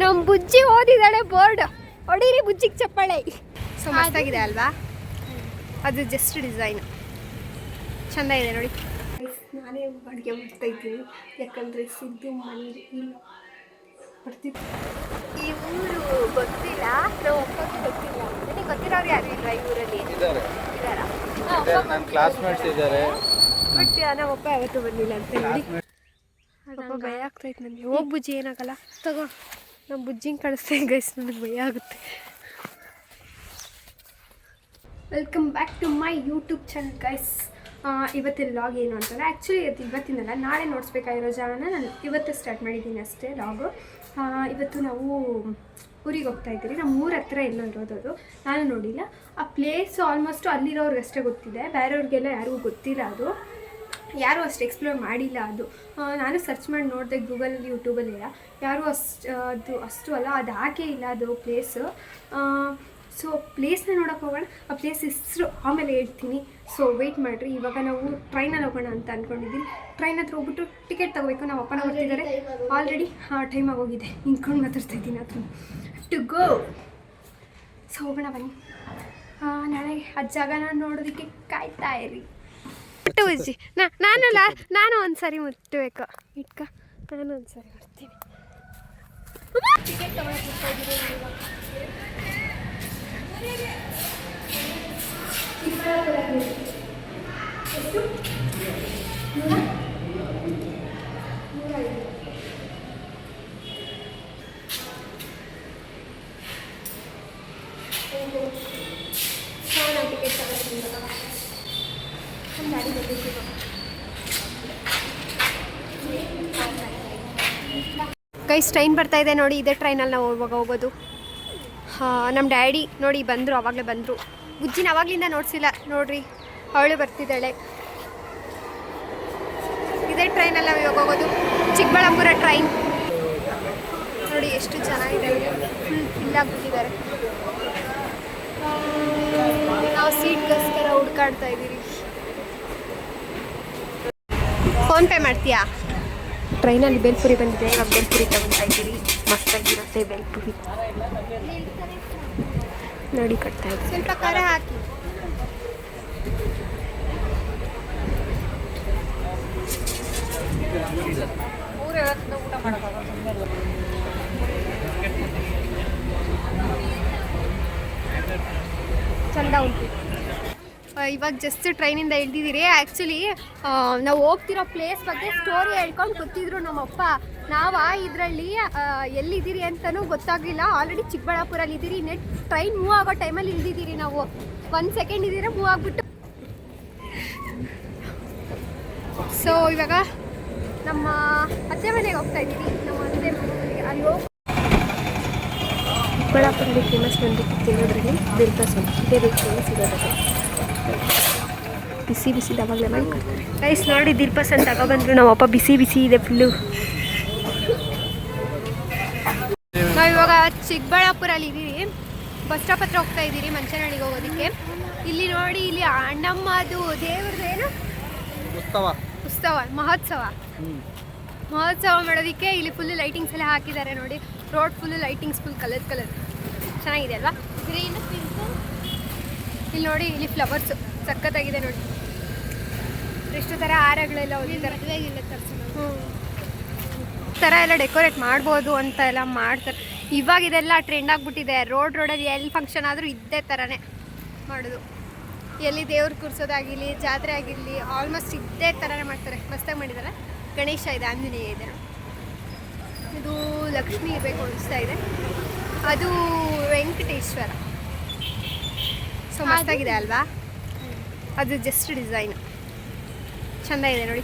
ನಮ್ಮ ಬುಜ್ಜಿ ಓದಿದಾಳೆ ಬೋರ್ಡ್. ಹೊಡೀರಿ ಬುಜ್ಜಿಗೆ ಚಪ್ಪಾಳೆ. ಸೊ ಮಸ್ತಾಗಿದೆ ಅಲ್ವಾ? ಅದು ಜಸ್ಟ್ ಡಿಸೈನ್ ಚೆಂದ ಇದೆ ನೋಡಿ. ನಾನೇ ಅಡುಗೆ ಮಾಡ್ತಾ ಇದ್ದೀನಿ, ಯಾಕಂದರೆ ಸಿದ್ದು ಮನೇಲಿ ಇಲ್ಲ. ಬರ್ತಿದ್ದೆ. ಈ ಊರು ಗೊತ್ತಿಲ್ಲ, ನಾವು ಒಬ್ಬಕ್ಕೆ ಗೊತ್ತಿಲ್ಲ. ನನಗೆ ಗೊತ್ತಿರೋರು ಯಾರು ಇಲ್ವಾ ಈ ಊರಲ್ಲಿ? ಇದ್ದಾರಾ? ನನ್ನ ಕ್ಲಾಸ್ಮೇಟ್ಸ್ ಇದ್ದಾರೆ. ಬಟ್ ನಾವು ಒಬ್ಬ ಯಾವತ್ತೂ ಬಂದಿಲ್ಲ ಅಂತ ನೋಡಿ. ಸ್ವಲ್ಪ ಭಯ ಆಗ್ತಾಯಿತ್ತು ನನಗೆ. ಹೋಗಿ ಬುಜ್ಜಿ, ಏನಾಗಲ್ಲ ತಗೋ. ನಮ್ಮ ಬುಜ್ಜಿಂಗೆ ಕಳಿಸ್ತೇನೆ ಗೈಸ್, ನನಗೆ ಭಯ ಆಗುತ್ತೆ. Welcome back to my YouTube channel guys. ಇವತ್ತಿನ ಲಾಗ್ ಏನು ಅಂತಂದರೆ, ಆ್ಯಕ್ಚುಲಿ ಇವತ್ತಿನಲ್ಲ ನಾಳೆ ನೋಡಿಸ್ಬೇಕಾಗಿರೋ ಜಾಗನ ನಾನು ಇವತ್ತು ಸ್ಟಾರ್ಟ್ ಮಾಡಿದ್ದೀನಿ ಅಷ್ಟೇ ಲಾಗು. ಇವತ್ತು ನಾವು ಊರಿಗೆ ಹೋಗ್ತಾ ಇದ್ದೀರಿ. ನಮ್ಮ ಊರ ಹತ್ರ ಎಲ್ಲೋ ಇರೋದು ಅದು, ನಾನು ನೋಡಿಲ್ಲ ಆ ಪ್ಲೇಸು. ಆಲ್ಮೋಸ್ಟು ಅಲ್ಲಿರೋರ್ಗೆ ಅಷ್ಟೇ ಗೊತ್ತಿದೆ, ಬೇರೆಯವ್ರಿಗೆಲ್ಲ ಯಾರಿಗೂ ಗೊತ್ತಿಲ್ಲ. ಅದು ಯಾರೂ ಅಷ್ಟು ಎಕ್ಸ್ಪ್ಲೋರ್ ಮಾಡಿಲ್ಲ. ಅದು ನಾನು ಸರ್ಚ್ ಮಾಡಿ ನೋಡಿದೆ ಗೂಗಲಲ್ಲಿ, ಯೂಟ್ಯೂಬಲ್ಲೆಲ್ಲ. ಯಾರೂ ಅಷ್ಟು ಅಲ್ಲ, ಅದು ಹಾಕೇ ಇಲ್ಲ ಅದು ಪ್ಲೇಸು. ಸೊ ಪ್ಲೇಸ್ನ ನೋಡೋಕೆ ಹೋಗೋಣ. ಆ ಪ್ಲೇಸ್ ಹೆಸರು ಆಮೇಲೆ ಹೇಳ್ತೀನಿ. ಸೊ ವೆಯ್ಟ್ ಮಾಡಿರಿ. ಇವಾಗ ನಾವು ಟ್ರೈನಲ್ಲಿ ಹೋಗೋಣ ಅಂತ ಅಂದ್ಕೊಂಡಿದ್ದೀನಿ. ಟ್ರೈನ್ ಹತ್ರ ಹೋಗ್ಬಿಟ್ಟು ಟಿಕೆಟ್ ತೊಗೋಬೇಕು. ನಮ್ಮ ಅಪ್ಪನ ಹೋಗ್ತಿದ್ದಾರೆ ಆಲ್ರೆಡಿ. ಟೈಮ್ ಆಗೋಗಿದೆ. ನಿಂತ್ಕೊಂಡು ಮಾತಾಡ್ತಾ ಇದ್ದೀನಿ ಅದು ಟು ಗೋ. ಸೊ ಹೋಗೋಣ ಬನ್ನಿ. ನಾಳೆ ಆ ಜಾಗನ ನೋಡೋದಕ್ಕೆ ಕಾಯ್ತಾ ಇರಿ. ಮುಟ್ಟು ಬುಜ್ಜಿ, ನಾನು ಒಂದು ಸಾರಿ ಮುಟ್ಟಬೇಕು. ಇಟ್ಕ, ನಾನು ಒಂದು ಸಾರಿ ಮಾಡ್ತೀನಿ. ಟಿಕೆಟ್ ತೊಗೊಳಕ್ಕೆ ಗೈಸ್ ಟ್ರೈನ್ ಬರ್ತಾ ಇದೆ ನೋಡಿ. ಇದೇ ಟ್ರೈನಲ್ಲಿ ನಾವು ಇವಾಗ ಹೋಗೋದು. ನಮ್ಮ ಡ್ಯಾಡಿ ನೋಡಿ ಬಂದರು, ಆವಾಗಲೇ ಬಂದರು. ಬುಜ್ಜಿನ ಆವಾಗಲಿಂದ ನೋಡಿಸಿಲ್ಲ ನೋಡ್ರಿ, ಅವಳು ಬರ್ತಿದ್ದಾಳೆ. ಇದೇ ಟ್ರೈನಲ್ಲಿ ನಾವು ಇವಾಗ ಹೋಗೋದು, ಚಿಕ್ಕಬಳ್ಳಾಪುರ ಟ್ರೈನ್. ನೋಡಿ ಎಷ್ಟು ಚೆನ್ನಾಗಿದೆ, ಫುಲ್ ಫಿಲ್ಲಾಗ್ಬಿಟ್ಟಿದ್ದಾರೆ. ನಾವು ಸೀಟ್ಗೋಸ್ಕರ ಹುಡ್ಕಾಡ್ತಾ ಇದ್ದೀವಿ. ಫೋನ್ಪೇ ಮಾಡ್ತೀಯಾ? ಟ್ರೈನಲ್ಲಿ ಬೇಲ್ಪುರಿ ಬಂದಿದೆ, ಇವಾಗ ಬೇಲ್ಪುರಿ ತಗೊತಾ ಇದ್ದೀರಿ. ಮಸ್ತಾಗಿರುತ್ತೆ ಬೇಲ್ಪುರಿ. ನೋಡಿ ಕಟ್ತಾ ಇದೆ, ಸ್ವಲ್ಪ ಖಾರ ಹಾಕಿ. ಚಂದ ಉಂಟು. ಇವಾಗ ಜಸ್ಟ್ ಟ್ರೈನಿಂದ ಇಳ್ದಿದ್ದೀರಿ. ಆ್ಯಕ್ಚುಲಿ ನಾವು ಹೋಗ್ತಿರೋ ಪ್ಲೇಸ್ ಬಗ್ಗೆ ಸ್ಟೋರಿ ಹೇಳ್ಕೊಂಡು ಗೊತ್ತಿದ್ರು ನಮ್ಮಪ್ಪ. ನಾವು ಇದರಲ್ಲಿ ಎಲ್ಲಿದ್ದೀರಿ ಅಂತಲೂ ಗೊತ್ತಾಗಲಿಲ್ಲ. ಆಲ್ರೆಡಿ ಚಿಕ್ಕಬಳ್ಳಾಪುರಲ್ಲಿ ಇದ್ದೀರಿ. ನೆಟ್ ಟ್ರೈನ್ ಮೂವ್ ಆಗೋ ಟೈಮಲ್ಲಿ ಇಳ್ದಿದ್ದೀರಿ ನಾವು. 1 ಸೆಕೆಂಡ್ ಇದ್ದೀರ ಮೂವ್ ಆಗಿಬಿಟ್ಟು. ಸೊ ಇವಾಗ ನಮ್ಮ ಅತ್ತೆ ಮನೆಗೆ ಹೋಗ್ತಾ ಇದ್ದೀವಿ. ನಮ್ಮ ಅತ್ತೆ ಮನೆಗೆ ಅಲ್ಲಿ ಹೋಗಿ ಚಿಕ್ಕಬಳ್ಳಾಪುರಲ್ಲಿ ಫೇಮಸ್ ಬಂದುಬಿಟ್ಟು ತಿನ್ನೋದ್ರಲ್ಲಿ ದಿಲ್ಪಸು. ಇದೇ ಬೇಕು ಫೇಮಸ್ ಇರೋದು. ಬಿಸಿ ಬಿಸಿ ಅವಾಗಲೇ ಮಾಡ್ಕೊಡ್ತಾರೆ ರೈಸ್. ನೋಡಿ ದಿಲ್ಪಸ್ ಅಂತ ತಗೊಬಂದ್ರು ನಮ್ಮಪ್ಪ. ಬಿಸಿ ಬಿಸಿ ಇದೆ ಫುಲ್ಲು. ನಾವು ಇವಾಗ ಚಿಕ್ಕಬಳ್ಳಾಪುರಲ್ಲಿ ಇದ್ದೀವಿ. ಬಸ್ ಸ್ಟಾಪ್ ಹತ್ರ ಹೋಗ್ತಾ ಇದ್ದೀರಿ ಮಂಚನಹಳ್ಳಿಗೆ ಹೋಗೋದಕ್ಕೆ. ಇಲ್ಲಿ ನೋಡಿ, ಇಲ್ಲಿ ಅಣ್ಣಮ್ಮದು ದೇವ್ರದ್ದು ಏನು ಉತ್ಸವ ಮಹೋತ್ಸವ ಮಾಡೋದಕ್ಕೆ ಇಲ್ಲಿ ಫುಲ್ಲು ಲೈಟಿಂಗ್ಸ್ ಎಲ್ಲ ಹಾಕಿದ್ದಾರೆ ನೋಡಿ. Road full lightings, full colour ಚೆನ್ನಾಗಿದೆ ಅಲ್ವಾ? Green pink. ಇಲ್ಲಿ ನೋಡಿ, ಇಲ್ಲಿ ಫ್ಲವರ್ಸು ಸಖತ್ತಾಗಿದೆ ನೋಡಿ. ಎಷ್ಟು ಥರ ಹಾರಗಳೆಲ್ಲ ಹೊಲಿತಾರೆ. ಥರ ಎಲ್ಲ ಡೆಕೋರೇಟ್ ಮಾಡ್ಬೋದು ಅಂತ ಎಲ್ಲ ಮಾಡ್ತಾರೆ. ಇವಾಗ ಇದೆಲ್ಲ ಟ್ರೆಂಡ್ ಆಗಿಬಿಟ್ಟಿದೆ. ರೋಡಲ್ಲಿ ಎಲ್ಲಿ ಫಂಕ್ಷನ್ ಆದರೂ ಇದ್ದೇ ಥರನೇ ಮಾಡೋದು. ಎಲ್ಲಿ ದೇವ್ರು ಕೂರಿಸೋದಾಗಿರಲಿ, ಜಾತ್ರೆ ಆಗಿರಲಿ, ಆಲ್ಮೋಸ್ಟ್ ಇದ್ದೇ ಥರನೇ ಮಾಡ್ತಾರೆ. ಮಸ್ತಾಗಿ ಮಾಡಿದ್ದಾರೆ. ಗಣೇಶ ಇದೆ, ಆಂಜನೇಯ ಇದೆ. ಇದು ಲಕ್ಷ್ಮಿ ಇರಬೇಕು ಅನಿಸ್ತಾ ಇದೆ. ಅದು ವೆಂಕಟೇಶ್ವರ. ಸೊ ಮಸ್ತಾಗಿದೆ ಅಲ್ವಾ? ಅದು ಜಸ್ಟ್ ಡಿಸೈನ್ ಚೆಂದ ಇದೆ ನೋಡಿ.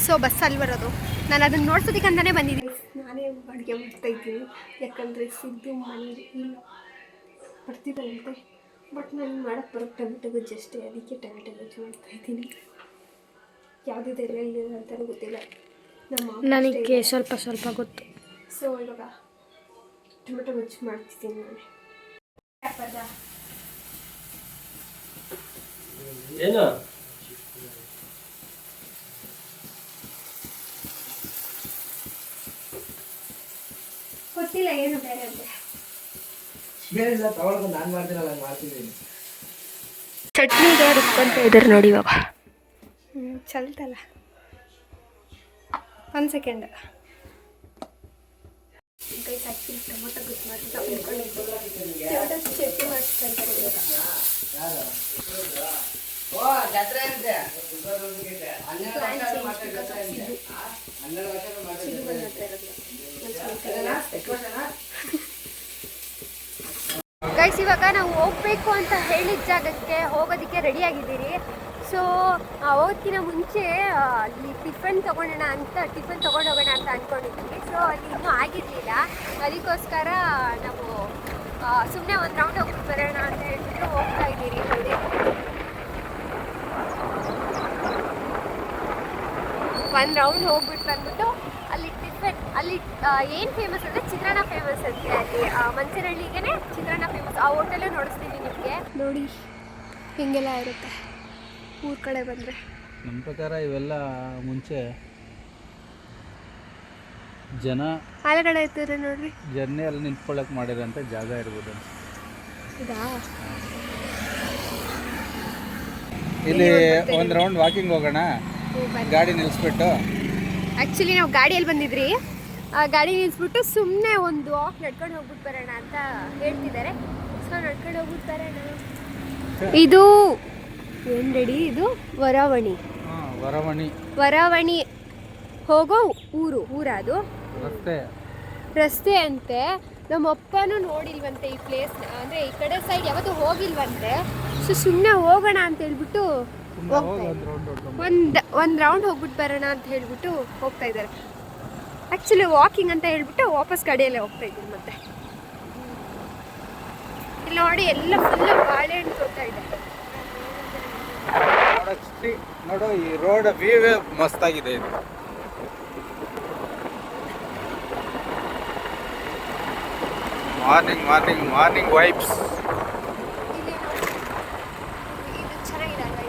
ಸೊ ಬಸ್ಸಲ್ಲಿ ಬರೋದು. ನಾನು ಅದನ್ನು ನೋಡ್ಸೋದಕ್ಕಂತಲೇ ಬಂದಿದ್ದೀನಿ. ನಾನೇ ಅಡುಗೆ ಮಾಡ್ತಾಯಿದ್ದೀನಿ, ಯಾಕಂದರೆ ಸಿದ್ದು ಮನೇಲಿ ಇಲ್ಲ. ಬರ್ತಿದ್ದಾನಂತೆ. ಬಟ್ ನಾನು ಮಾಡೋಕ್ಕೆ ಬರೋಕ್ಕೆ ಟೊಮೆಟೊ ಗೊಜ್ಜು ಅಷ್ಟೇ. ಅದಕ್ಕೆ ಟೊಮೆಟೊ ಗೊಜ್ಜು ಮಾಡ್ತಾಯಿದ್ದೀನಿ. ಯಾವುದಿದೆ ಎಲ್ಲಿದೆ ಅಂತಲೂ ಗೊತ್ತಿಲ್ಲ. ನನಗೆ ಸ್ವಲ್ಪ ಗೊತ್ತು. ಸೊ ಇವಾಗ ಟೊಮೆಟೊ ಗೊಜ್ಜು ಮಾಡ್ತಿದ್ದೀನಿ ನಾನು. ಏನು ಗೊತ್ತಿಲ್ಲ ಏನು ಬೇರೆ ಅಂತೆ. ಬೇರೆಲ್ಲ ತಗೊಳ್ಕೊಂಡು ನಾನು ಮಾಡ್ತೀನಲ್ಲ ಹಂಗೆ ಮಾಡ್ತಿದ್ದೀನಿ. ಚಟ್ನಿಗೆ ರುಬ್ಕೊಂತ ಇದ್ದಾರೆ ನೋಡಿ ಇವಾಗ. ಚಲ್ತಲ್ಲ. 1 ಸೆಕೆಂಡ್. ಗೈಸ್ ಆ್ಯಕ್ಚುಲಿ ಟೊಮೊಟೊ ಗೊತ್ತು ಮಾಡಿ ಚಟ್ನಿ ಮಾಡಿಸ್ತಾ ಗೈಸ್ ಇವಾಗ ನಾವು ಹೋಗ್ಬೇಕು ಅಂತ ಹೇಳಿದ ಜಾಗಕ್ಕೆ ಹೋಗೋದಕ್ಕೆ ರೆಡಿ ಆಗಿದ್ದೀರಿ. ಸೊ ಹೋಗೋದಕ್ಕಿಂತ ಮುಂಚೆ ಅಲ್ಲಿ ಟಿಫನ್ ತೊಗೊಂಡು ಹೋಗೋಣ ಅಂತ ಅಂದ್ಕೊಂಡಿದ್ವಿ. ಸೊ ಅಲ್ಲಿ ಇನ್ನೂ ಆಗಿರಲಿಲ್ಲ, ಅದಕ್ಕೋಸ್ಕರ ನಾವು ಸುಮ್ಮನೆ ಒಂದು ರೌಂಡ್ ಹೋಗ್ಬಿಟ್ಟು ಬರೋಣ ಅಂತ ಹೇಳ್ಬಿಟ್ಟು ಹೋಗ್ತಾ ಇದ್ದೀರಿ. ನೋಡಿ ಒಂದು ರೌಂಡ್ ಹೋಗ್ಬಿಟ್ಟು ಬಂದ್ಬಿಟ್ಟು ಅಲ್ಲಿ ಟಿಫನ್, ಅಲ್ಲಿ ಏನು ಫೇಮಸ್ ಅಂದರೆ ಚಿತ್ರಾನ್ನ ಫೇಮಸ್ ಅಂತೆ. ಅಲ್ಲಿ ಮಂಚನಹಳ್ಳಿಗೆ ಚಿತ್ರಾನ್ನ ಫೇಮಸ್. ಆ ಹೋಟೆಲ್ಲೇ ನೋಡಿಸ್ತೀನಿ ನಿಮಗೆ. ನೋಡಿ ಹಿಂಗೆಲ್ಲ ಇರುತ್ತೆ ಊರ ಕಡೆ ಬಂದರೆ. ನಮ್ಮ ಪ್ರಕಾರ ಇವೆಲ್ಲ ಮುಂಚೆ ಜನ ಆಲಗಡೆ ಇರ್ತಾರೆ ನೋಡ್ರಿ, ಜರ್ನಿ ಅಲ್ಲಿ ನಿಂತ್ಕೊಳ್ಳೋಕೆ ಮಾಡಿರೋಂಥ ಜಾಗ ಇರ್ಬೋದು. ಇದಾ ಇಲ್ಲಿ ಒಂದು ರೌಂಡ್ ವಾಕಿಂಗ್ ಹೋಗೋಣ, ಗಾಡಿ ನಿಲ್ಲಿಸ್ಬಿಟ್ಟು. ಆ್ಯಕ್ಚುಲಿ ನಾವು ಗಾಡಿಯಲ್ಲಿ ಬಂದಿದ್ರಿ, ಗಾಡಿ ನಿಲ್ಲಿಸ್ಬಿಟ್ಟು ಸುಮ್ಮನೆ ಒಂದು ವಾಕ್ ನಡ್ಕೊಂಡು ಹೋಗ್ಬಿಟ್ಟು ಬರೋಣ ಅಂತ ಹೇಳ್ತಿದ್ದಾರೆ. ಸೊ ನಡ್ಕೊಂಡು ಹೋಗ್ಬಿಟ್ಟು ಬರೋಣ. ಇದು ಏನು ರೆಡಿ? ಇದು ವರವಣಿ ಹೋಗೋ ಊರದು ರಸ್ತೆ ಅಂತೆ. ನಮ್ಮ ಅಪ್ಪನೂ ನೋಡಿಲ್ವಂತೆ ಈ ಪ್ಲೇಸ್, ಅಂದರೆ ಈ ಕಡೆ ಸೈಡ್ ಯಾವತ್ತೂ ಹೋಗಿಲ್ವಂತೆ. ಸೊ ಸುಮ್ಮನೆ ಹೋಗೋಣ ಅಂತ ಹೇಳ್ಬಿಟ್ಟು ಒಂದು ರೌಂಡ್ ಹೋಗ್ಬಿಟ್ಟು ಬರೋಣ ಅಂತ ಹೇಳ್ಬಿಟ್ಟು ಹೋಗ್ತಾ ಇದ್ದಾರೆ. ಆ್ಯಕ್ಚುಲಿ ವಾಕಿಂಗ್ ಅಂತ ಹೇಳ್ಬಿಟ್ಟು ವಾಪಸ್ ಗಾಡಿಯಲ್ಲೇ ಹೋಗ್ತಾ ಇದ್ದೀನಿ. ಮತ್ತೆ ಇಲ್ಲಿ ನೋಡಿ ಎಲ್ಲ ಫುಲ್ಲು ಬಾಳೆಹಣ್ಣು ತೋಟ ಇದೆ. ನೋಡು ಈ ರೋಡ್ ವ್ಯೂ ಮಸ್ತಾಗಿದೆ. ಇದು ಮಾರ್ನಿಂಗ್ ವೈಬ್ಸ್. ಇಲ್ಲಿ ನೋಡಿ, ಇದು ಚೆನ್ನಾಗಿದೆ ಅಲ್ವಾ?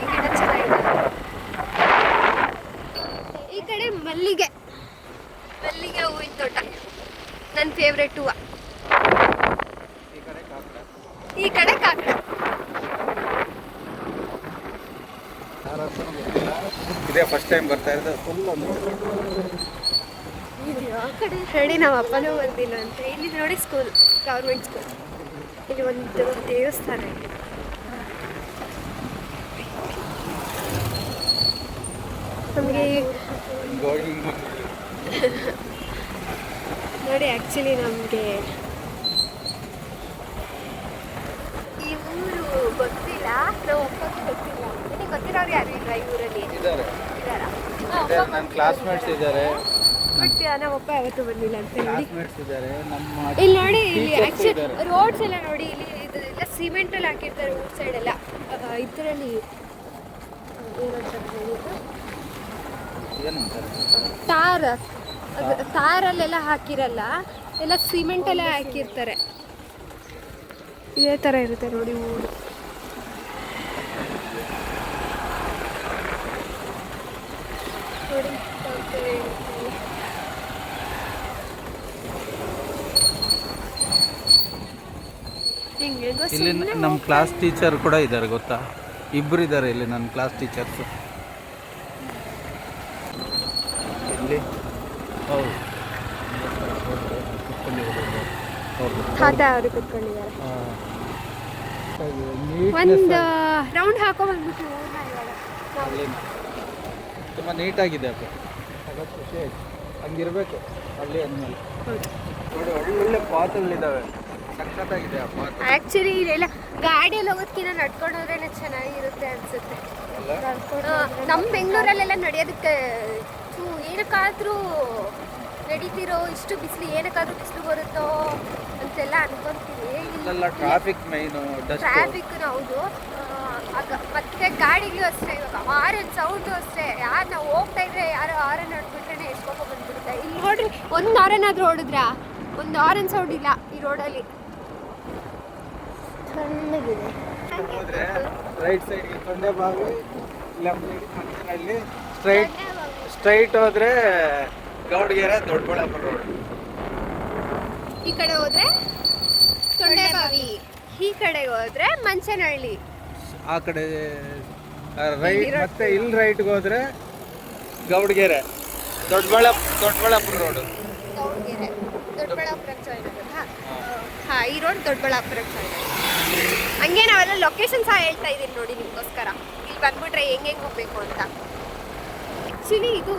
ಈ ಗಿಡ ಚೆನ್ನಾಗಿದೆ. ಈ ಕಡೆ ಮಲ್ಲಿಗೆ ಹೂವಿನ ತೋಟ, ನನ್ನ ಫೇವ್ರೆಟ್ ಹೂವು. ಈ ಕಡೆ ಕಾಕಡ. ಇದೇ ಫಸ್ಟ್ ಟೈಮ್ ಬರ್ತಾ ಇರೋದು. ಫುಲ್ ಆ ಕಡೆ ರೆಡಿ ನಮ್ಮ ಅಪ್ಪನೂ ಬಂದಿಲ್ಲ ಅಂತ. ಇಲ್ಲಿ ನೋಡಿ ಸ್ಕೂಲ್, ಗೌರ್ಮೆಂಟ್ ಸ್ಕೂಲ್. ಇಲ್ಲಿ ಒಂದು ದೇವಸ್ಥಾನ ಇದೆ. ನಮಗೆ ನೋಡಿ ಆ್ಯಕ್ಚುಲಿ ನಮಗೆ ಈ ಊರು ಗೊತ್ತಿಲ್ಲ, ನಾವು ಅಪ್ಪಗೆ ಗೊತ್ತಿಲ್ಲ. ನಿಮಗೆ ಗೊತ್ತಿರೋರು ಯಾರು ಇಲ್ಲ ಈ ಊರಲ್ಲಿ? ಇದ್ದಾರಾ? ನನ್ನ ಕ್ಲಾಸ್ಮೇಟ್ಸ್ ಇದ್ದಾರೆ. ಬಟ್ ನಮ್ಮ ಅಪ್ಪ ಯಾವತ್ತೂ ಬಂದಿಲ್ಲ ಅಂತ ಹೇಳಿ. ನಮ್ಮ ಇಲ್ಲಿ ನೋಡಿ, ಇಲ್ಲಿ ಆ್ಯಕ್ಚುಲಿ ರೋಡ್ಸ್ ಎಲ್ಲ ನೋಡಿ, ಇಲ್ಲಿ ಇದೆಲ್ಲ ಸಿಮೆಂಟಲ್ಲಿ ಹಾಕಿರ್ತಾರೆ ಊರ್ ಸೈಡೆಲ್ಲ. ಇದರಲ್ಲಿ ತಾರಲ್ಲೆಲ್ಲ ಹಾಕಿರಲ್ಲ, ಎಲ್ಲ ಸಿಮೆಂಟಲ್ಲೇ ಹಾಕಿರ್ತಾರೆ. ಇದೇ ಥರ ಇರುತ್ತೆ ನೋಡಿ ಊರು. ನೋಡಿ ಇಲ್ಲಿ ನಮ್ಮ ಕ್ಲಾಸ್ ಟೀಚರ್ ಕೂಡ ಇದ್ದಾರೆ, ಗೊತ್ತಾ? ಇಬ್ಬರು ಇದ್ದಾರೆ ಇಲ್ಲಿ ನನ್ನ ಕ್ಲಾಸ್ ಟೀಚರ್ಸು. ಇಲ್ಲಿ ಹೌದು, ತಾತ ಅವರು ಕುತ್ಕೊಂಡಿದ್ದಾರೆ. ಒಂದು ರೌಂಡ್ ಹಾಕೊಂಡ್ಬಂದ್ಬಿಟ್ಟು ತುಂಬ ನೀಟಾಗಿದೆ. ಅಪ್ಪ ಖುಷಿ ಆಯ್ತು, ಹಂಗಿರ್ಬೇಕು ಹಳ್ಳಿ ಅಂದಮೇಲೆ. ನೋಡಿ ಒಳ್ಳೊಳ್ಳೆ ಪಾತ್ಗಳಿದ್ದಾವೆ, ಸಖತ್ತಾಗಿದೆ ಆ ಪಾತ್. ಆ್ಯಕ್ಚುಲಿ ಇಲ್ಲೆಲ್ಲ ಗಾಡಿಯಲ್ಲಿ ಹೋಗೋದಕ್ಕಿಂತ ನಡ್ಕೊಂಡು ಹೋದ್ರೇನೆ ಚೆನ್ನಾಗಿರುತ್ತೆ ಅನ್ಸುತ್ತೆ. ನಮ್ಮ ಬೆಂಗಳೂರಲ್ಲೆಲ್ಲ ನಡೆಯೋದಕ್ಕೆ ಏನಕ್ಕಾದ್ರೂ ನಡೀತಿರೋ, ಇಷ್ಟು ಬಿಸಿಲು ಏನಕ್ಕಾದ್ರೂ ಬಿಸಿಲು ಬರುತ್ತೋ ಅಂತೆಲ್ಲ ಅನ್ಕೊಂತೀವಿ. ಇಲ್ಲೆಲ್ಲ ಟ್ರಾಫಿಕ್ ಮೈನು, ಟ್ರಾಫಿಕ್ ಹೌದು. ಮತ್ತೆ ಗಾಡಿಗಳು ಅಷ್ಟೇ, ಇವಾಗ ಹಾರನ್ ಸೌಂಡು ಅಷ್ಟೇ. ಯಾರು ನಾವು ಹೋಗ್ತಾ ಇದ್ರೆ ಯಾರು ಹಾರನ್ ಹೊಡ್ಬಿಟ್ರೆ ಎಸ್ಕೊಂಡು ಬಂದ್ಬಿಡುತ್ತೆ. ಇಲ್ಲಿ ನೋಡ್ರಿ, ಒಂದು ಹಾರನ್ ಆದ್ರೂ ಹೊಡಿದ್ರಾ? ಒಂದು ಹಾರನ್ ಸೌಂಡ್ ಇಲ್ಲ ಈ ರೋಡಲ್ಲಿ. ಚೆನ್ನಾಗಿದೆ. ರೈಟ್ ಸೈಡ್ಗೆ ತೊಂಡೆಬಾವಿ, ಲೆಫ್ಟ್ ಸೈಡ್ಗೆ ಮಂಚನಹಳ್ಳಿ, ಸ್ಟ್ರೈಟ್ ಹೋದ್ರೆ ಗೌಡಗೆರೆ, ದೊಡ್ಡಬಳ್ಳಾಪುರ ರೋಡ್. ಈ ಕಡೆ ಹೋದ್ರೆ ತೊಂಡೆಬಾವಿ, ಈ ಕಡೆಗೆ ಹೋದ್ರೆ ಮಂಚನಹಳ್ಳಿ. ಆ ಕಡೆ ರೈಟ್, ಮತ್ತೆ ಇಲ್ಲಿ ರೈಟ್ಗೆ ಹೋದ್ರೆ ಗೌಡ್ಗೆರೆ, ದೊಡ್ಡಬಳ್ಳಾಪುರ ರೋಡು. ಗೌಡ್ಗೆರೆ ದೊಡ್ಡಬಳ್ಳಾಪುರಕ್ಕೆ ಜಾಯ್ನ್ ಆಗೋದಾ? ಹಾಂ, ಈ ರೋಡ್ ದೊಡ್ಡಬಳ್ಳಾಪುರಕ್ಕೆ ಜಾಯ್ನ್ ಆಗೋದು. ಹಂಗೆ ನಾವೆಲ್ಲ ಲೊಕೇಶನ್ ಸಹ ಹೇಳ್ತಾ ಇದ್ದೀನಿ ನೋಡಿ ನಿಮಗೋಸ್ಕರ, ಇಲ್ಲಿ ಬಂದ್ಬಿಟ್ರೆ ಹೆಂಗೆ ಹೋಗ್ಬೇಕು ಅಂತ. ಆ್ಯಕ್ಚುಲಿ ಇದು